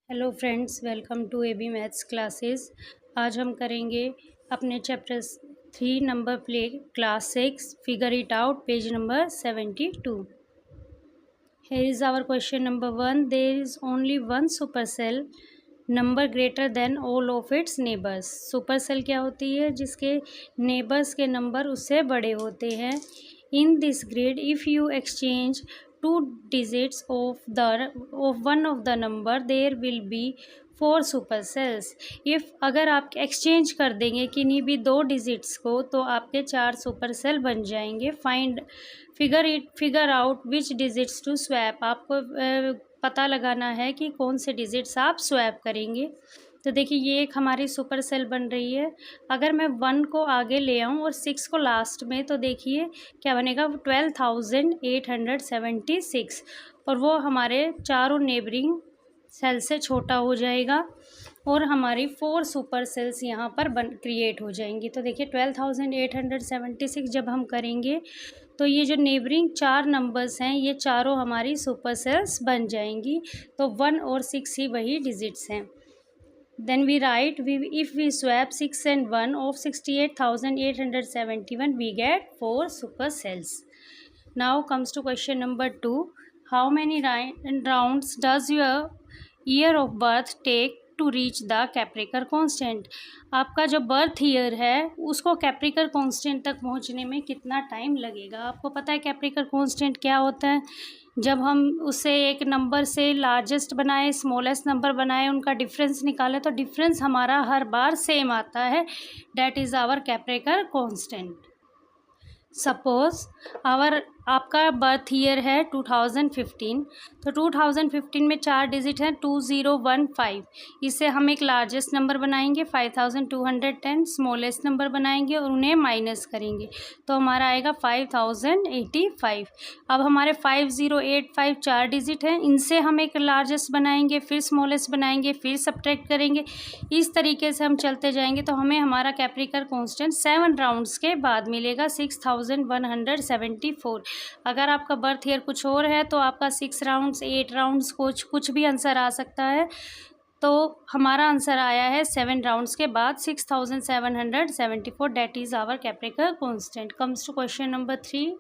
Hello friends, welcome to AB maths classes. आज हम करेंगे अपने chapter 3 number play class 6 figure it out page number 72। Here is our question number 1। There is only one super cell number greater than all of its neighbours. Super cell क्या होती है? जिसके neighbours के number उससे बड़े होते हैं। In this grid if you exchange two digits of one of the number there will be 4 super cells. If अगर आप एक्सचेंज कर देंगे किन्हीं भी 2 डिजिट्स को तो आपके 4 सुपर सेल बन जाएंगे। Figure out which digits to swap. आपको पता लगाना है कि कौन से डिजिट्स आप स्वैप करेंगे। तो देखिए, ये एक हमारी सुपर सेल बन रही है। अगर मैं 1 को आगे ले आऊँ और 6 को लास्ट में, तो देखिए क्या बनेगा, 12,876, और वो हमारे चारों नेबरिंग सेल से छोटा हो जाएगा और हमारी 4 सुपर सेल्स यहाँ पर क्रिएट हो जाएंगी। तो देखिए 12,876 जब हम करेंगे तो ये जो नेबरिंग 4 नंबर्स हैं ये चारों हमारी सुपर सेल्स बन जाएंगी। तो 1 और 6 ही वही डिजिट्स हैं। Then we right if we swap 6 and 1 of 68,871 we get 4 super cells. Now comes to question number 2। How many rounds does your year of birth take to reach the Kaprekar constant. आपका जो birth year है उसको कैप्रिकर constant तक पहुंचने में कितना time लगेगा। आपको पता है कैप्रिकर कांस्टेंट क्या होता है? जब हम उसे एक नंबर से लार्जेस्ट बनाए, स्मॉलेस्ट नंबर बनाए, उनका डिफरेंस निकाले तो डिफरेंस हमारा हर बार सेम आता है। That is our Kaprekar constant. Suppose आपका बर्थ ईयर है 2015, तो 2015 में 4 डिजिट हैं 2015। इससे हम एक लार्जेस्ट नंबर बनाएंगे 5210, स्मॉलेस्ट नंबर बनाएंगे और उन्हें माइनस करेंगे तो हमारा आएगा 5085। अब हमारे 5085 4 डिजिट हैं, इनसे हम एक लार्जेस्ट बनाएंगे, फिर स्मॉलेस्ट बनाएंगे, फिर सब्ट्रैक्ट करेंगे। इस तरीके से हम चलते जाएंगे तो हमें हमारा कैप्रिकर कांस्टेंट 7 राउंड्स के बाद मिलेगा 6174। अगर आपका बर्थ ईयर कुछ और है तो आपका 6 राउंड्स, 8 राउंड्स, कुछ भी आंसर आ सकता है। तो हमारा आंसर आया है 7 राउंड्स के बाद 6774। That is our Kaprekar constant. Comes to question number 3।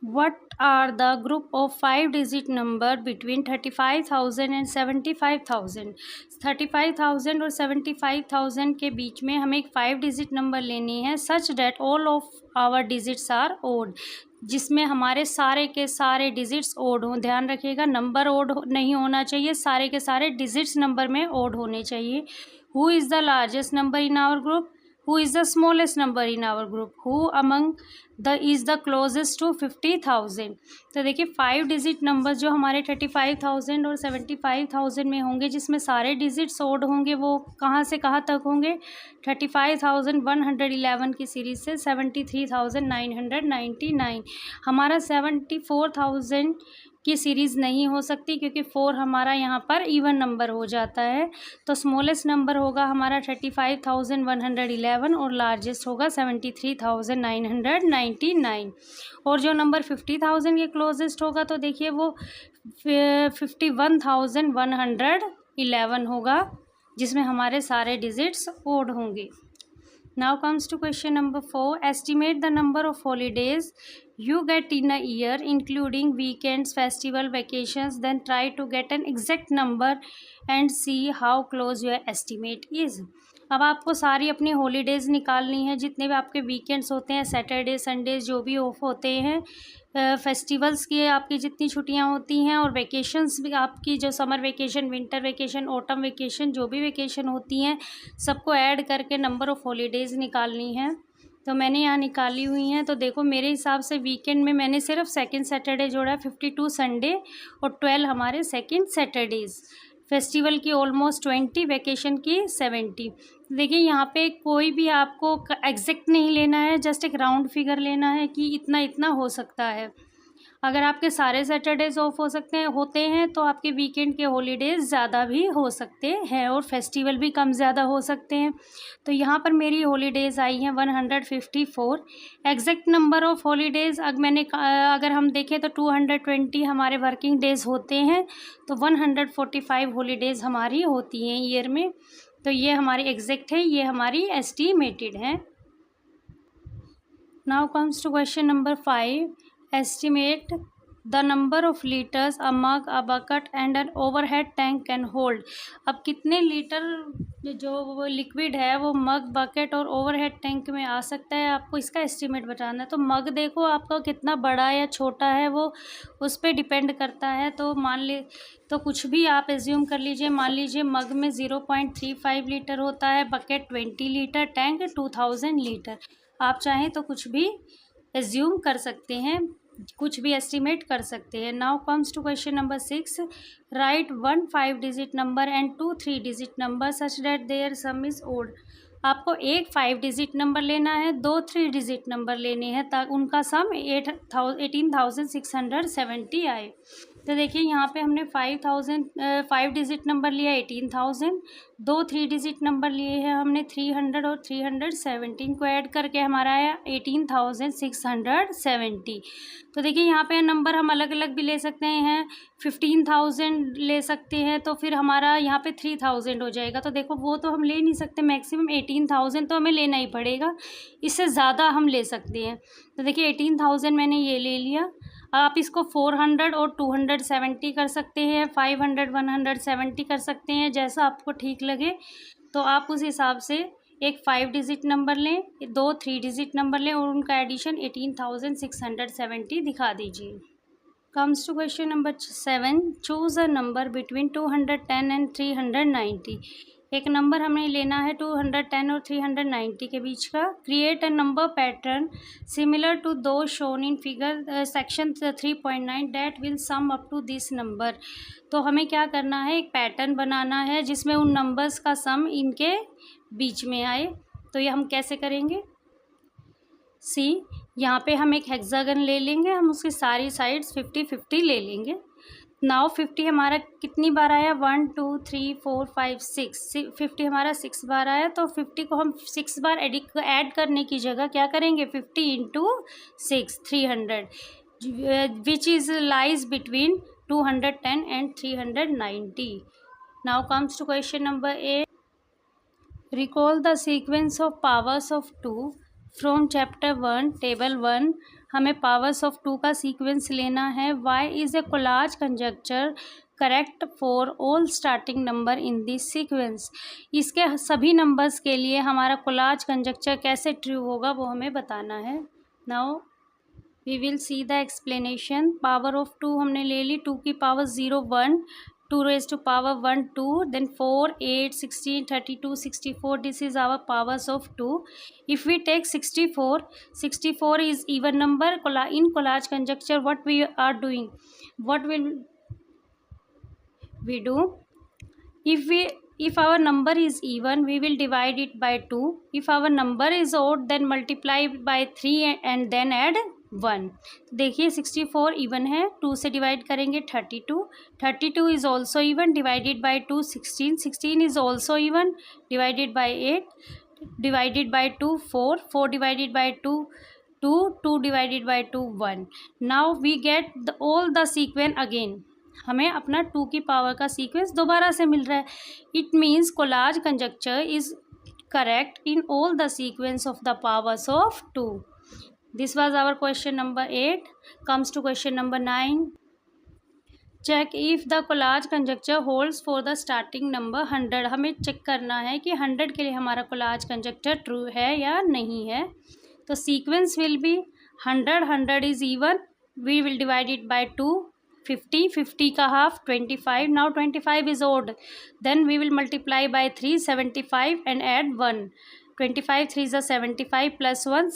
What are the group of 5-digit number between 35,000 and 75,000? 35,000 और 75,000 के बीच में हमें एक 5-digit नंबर लेनी है such that all of our digits are odd, जिसमें हमारे सारे के सारे डिजिट्स ओड हों। ध्यान रखिएगा, नंबर ओड नहीं होना चाहिए, सारे के सारे डिजिट्स नंबर में ओड होने चाहिए। Who is the largest number in our group? Who is the smallest number in our group? Who among is the closest to 50,000? तो देखिए 5 डिजिट नंबर जो हमारे 35,000 और 75,000 में होंगे, जिसमें सारे डिजिट्स ओड होंगे, वो कहाँ से कहाँ तक होंगे? 35,111 की सीरीज़ से 73,999। हमारा 74,000 की सीरीज़ नहीं हो सकती क्योंकि 4 हमारा यहाँ पर इवन नंबर हो जाता है। तो स्मॉलेस्ट नंबर होगा हमारा 35,111 और लार्जेस्ट होगा 73,999। और जो नंबर 50,000 के क्लोजेस्ट होगा तो देखिए वो 51,111 होगा, जिसमें हमारे सारे डिजिट्स ओड होंगे। Now comes to question number 4. Estimate the number of holidays you get in a year including weekends, festival, vacations. Then try to get an exact number and see how close your estimate is. अब आपको सारी अपनी holidays निकालनी है, जितने भी आपके weekends होते हैं, सैटरडे संडेज जो भी ऑफ होते हैं, फेस्टिवल्स की आपकी जितनी छुट्टियां होती हैं, और वेकेशंस भी आपकी जो summer vacation, winter vacation, autumn vacation, जो भी वेकेशन होती हैं, सबको ऐड करके नंबर ऑफ़ हॉलीडेज़ निकालनी है। तो मैंने यहाँ निकाली हुई हैं। तो देखो मेरे हिसाब से वीकेंड में मैंने सिर्फ सेकंड सैटरडे जोड़ा है, 52 संडे और 12 हमारे सेकंड सैटरडेज़। फेस्टिवल की ऑलमोस्ट 20, वैकेशन की 70। देखिए यहाँ पे कोई भी आपको एग्जैक्ट नहीं लेना है, जस्ट एक राउंड फिगर लेना है कि इतना इतना हो सकता है। अगर आपके सारे सैटरडेज ऑफ होते हैं तो आपके वीकेंड के हॉलीडेज़ ज़्यादा भी हो सकते हैं और फेस्टिवल भी कम ज़्यादा हो सकते हैं। तो यहाँ पर मेरी हॉलीडेज़ आई हैं 154। एग्जैक्ट नंबर ऑफ़ हॉलीडेज़ अगर हम देखें तो 220 हमारे वर्किंग डेज़ होते हैं, तो 145 हॉलीडेज़ हमारी होती हैं ईयर में। तो ये हमारी एग्जैक्ट है, ये हमारी एस्टिमेटेड है। Now comes to question number 5। Estimate the number of liters a mug, a bucket and an overhead tank can hold। अब कितने लीटर जो वो लिक्विड है वो मग, बकेट और ओवरहेड टैंक में आ सकता है, आपको इसका एस्टिमेट बताना है। तो मग देखो आपका कितना बड़ा या छोटा है वो उस पर डिपेंड करता है। तो तो कुछ भी आप एज्यूम कर लीजिए। मान लीजिए मग में 0.35 लीटर होता है, बकेट 20 लीटर, टैंक 2000 लीटर। आप चाहें तो कुछ भी एज्यूम कर सकते हैं, कुछ भी एस्टिमेट कर सकते हैं। Now comes to question number 6। Write 1 5 digit number and 2 3 digit number such that their sum is odd. आपको एक 5 डिजिट नंबर लेना है, 2 3 डिजिट नंबर लेने हैं ताकि उनका सम 18,670 आए। तो देखिए यहाँ पे हमने 5 डिजिट नंबर लिया 18,000, 2 3 डिजिट नंबर लिए हैं हमने 300 और 317 को ऐड करके हमारा आया 18,670। तो देखिए यहाँ पे नंबर हम अलग अलग भी ले सकते हैं, 15,000 ले सकते हैं, तो फिर हमारा यहाँ पे 3,000 हो जाएगा। तो देखो वो तो हम ले नहीं सकते, मैक्सिमम 18,000 तो हमें लेना ही पड़ेगा, इससे ज़्यादा हम ले सकते हैं। तो देखिए 18,000 मैंने ये ले लिया। आप इसको 400 और 270 कर सकते हैं, 500 170 कर सकते हैं, जैसा आपको ठीक लगे। तो आप उस हिसाब से एक 5 डिजिट नंबर लें, 2 3 डिजिट नंबर लें और उनका एडिशन 18,670 दिखा दीजिए। Comes to question number 7। Choose a number between 210 and 390। एक नंबर हमें लेना है 210 और 390 के बीच का। Create a number pattern similar to दो shown in figure section 3.9 that will sum up to this number. तो हमें क्या करना है, एक पैटर्न बनाना है जिसमें उन नंबर्स का सम इनके बीच में आए। तो ये हम कैसे करेंगे, सी यहाँ पे हम एक हेक्सागन ले लेंगे, हम उसकी सारी साइड्स 50-50 ले लेंगे। नाउ 50 हमारा कितनी बार आया, 1 2 3 4 5 6, 50 हमारा 6 बार आया। तो 50 को हम 6 बार ऐड करने की जगह क्या करेंगे, 50 into 6 300, which is lies between 210 and 390। Now comes to question number 8। Recall the sequence of powers of 2 from chapter 1 table 1। हमें पावर्स ऑफ 2 का सीक्वेंस लेना है। Why is a Collatz conjecture correct for all starting number in this sequence. इसके सभी numbers के लिए हमारा collage conjuncture कैसे ट्रू होगा वो हमें बताना है। Now we will see the explanation. Power of 2 हमने ले ली, 2 की power 0 1, 2 raised to power 1 2, then 4 8 16 32 64, this is our powers of 2. If we take 64 is even number. In collage conjecture what we are doing, what will we do, if our number is even we will divide it by 2, if our number is odd then multiply by 3 and then add 1। देखिए 64 even है, 2 से divide करेंगे 32 is also even, divided by 2 16 is also even, divided by 8, divided by 2 4 divided by 2 divided by 2 1। Now we get all the sequence again, हमें अपना 2 की power का sequence दोबारा से मिल रहा है। It means collage conjuncture is correct in all the sequence of the powers of 2। This was our question number 8. Comes to question number 9. Check if the collage conjecture holds for the starting number 100। हमें check करना है कि 100 के लिए हमारा collage conjecture true है या नहीं है। तो sequence will be 100 is even, we will divide it by 2, 50 का half 25, now 25 is odd, then we will multiply by 3 75 and add 1, 25 3 is 75 plus 1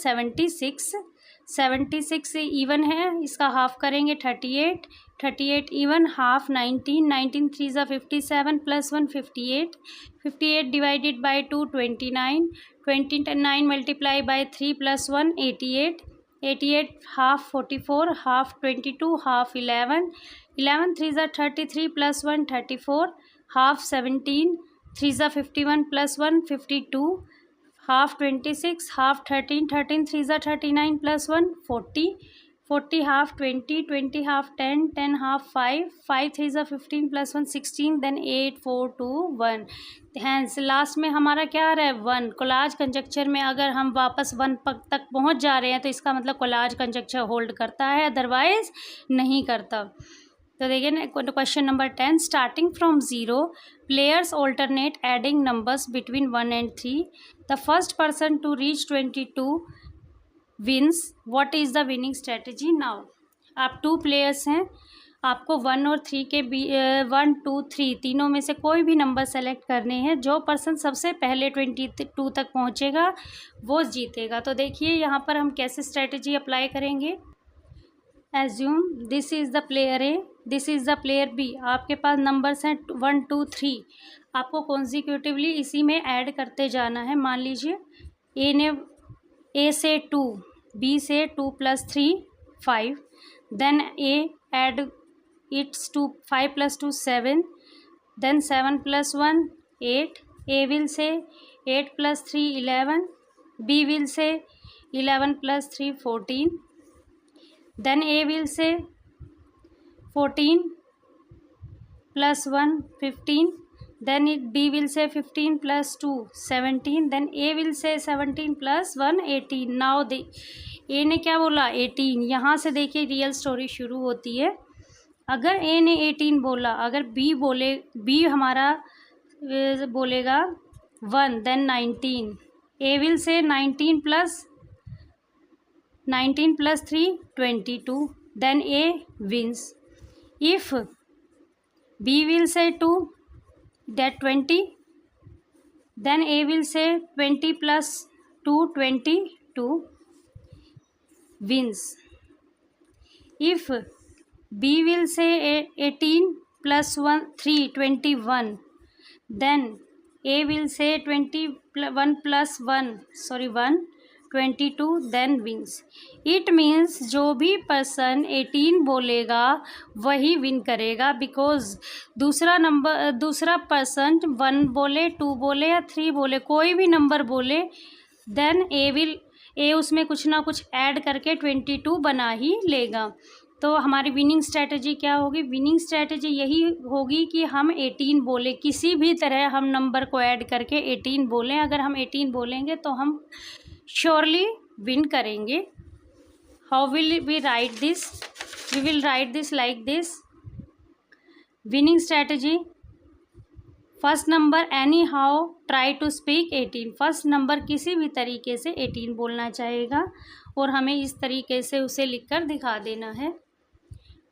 76 से इवन है, इसका हाफ करेंगे 38 even, half 19 3 is 57 plus 1 58 divided by 2 29 multiply by 3 plus 1 88 88, half 44, half 22, half 11, 11 3s are 33 plus 1 34, half 17, 3s are 51 plus 1 52, half 26, half 13, 13 3s are 39 plus 1 40, 40 half 20, 20 half 10, 10 half 5, 5 3s are 15 plus 1 16, then 8 4 2 1। Hence last में हमारा क्या आ रहा है 1। Collage conjuncture में अगर हम वापस 1 तक पहुंच जा रहे हैं तो इसका मतलब कोलाज कंजक्चर होल्ड करता है, अदरवाइज नहीं करता। तो देखिए ना question number 10, starting from 0 players alternate adding numbers between 1 and 3, the first person to reach 22 wins, what is the winning strategy now. आप 2 प्लेयर्स हैं, आपको 1 और 3 के 1 2 3 तीनों में से कोई भी नंबर सेलेक्ट करने हैं। जो पर्सन सबसे पहले 22 तक पहुंचेगा वो जीतेगा। तो देखिए यहाँ पर हम कैसे स्ट्रेटजी अप्लाई करेंगे। Assume this is the player A, this is the player B. आपके पास नंबर्स हैं 1 2 3, आपको कॉन्जिक्यूटिवली इसी में ऐड करते जाना है। मान लीजिए ए से 2, बी से 2 + 3 5, then A add it's 2 5 + 2 7, then 7 + 1 8, a will say 8 + 3 11, b will say 11 + 3 14, then a will say 14 + 1 15, then b will say 15 + 2 17, then a will say 17 + 1 18। Now ए ने क्या बोला 18। यहाँ से देखिए रियल स्टोरी शुरू होती है। अगर ए ने 18 बोला, अगर बी हमारा बोलेगा 1, then 19, A will say 19 + 3 22, then A wins. If B will say 2, that 20, then A will say 20 + 2 22 wins। if b will say 18 + 1 3 21, then a will say 21 + 1 22, then wins। It means जो भी पर्सन 18 बोलेगा वही win करेगा, because दूसरा person 1 बोले 2 बोले या 3 बोले, कोई भी नंबर बोले, देन ए उसमें कुछ ना कुछ ऐड करके 22 बना ही लेगा। तो हमारी विनिंग स्ट्रैटेजी क्या होगी? विनिंग स्ट्रैटेजी यही होगी कि हम 18 बोले, किसी भी तरह हम नंबर को ऐड करके 18 बोलें। अगर हम 18 बोलेंगे तो हम श्योरली विन करेंगे। How will we write this? We will write this like this. Winning strategy, first number anyhow try to speak 18। First number किसी भी तरीके से 18 बोलना चाहेगा और हमें इस तरीके से उसे लिखकर दिखा देना है।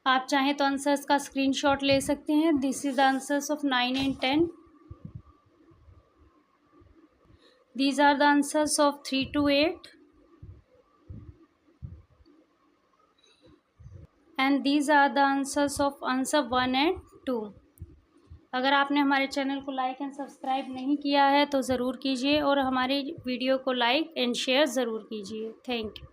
आप चाहें तो आंसर्स का स्क्रीनशॉट ले सकते हैं। This is the answers of 9 and 10। These are the answers of 3 to 8 and these are the answers of answer 1 and 2। अगर आपने हमारे चैनल को लाइक एंड सब्सक्राइब नहीं किया है तो ज़रूर कीजिए और हमारे वीडियो को लाइक एंड शेयर ज़रूर कीजिए। Thank you.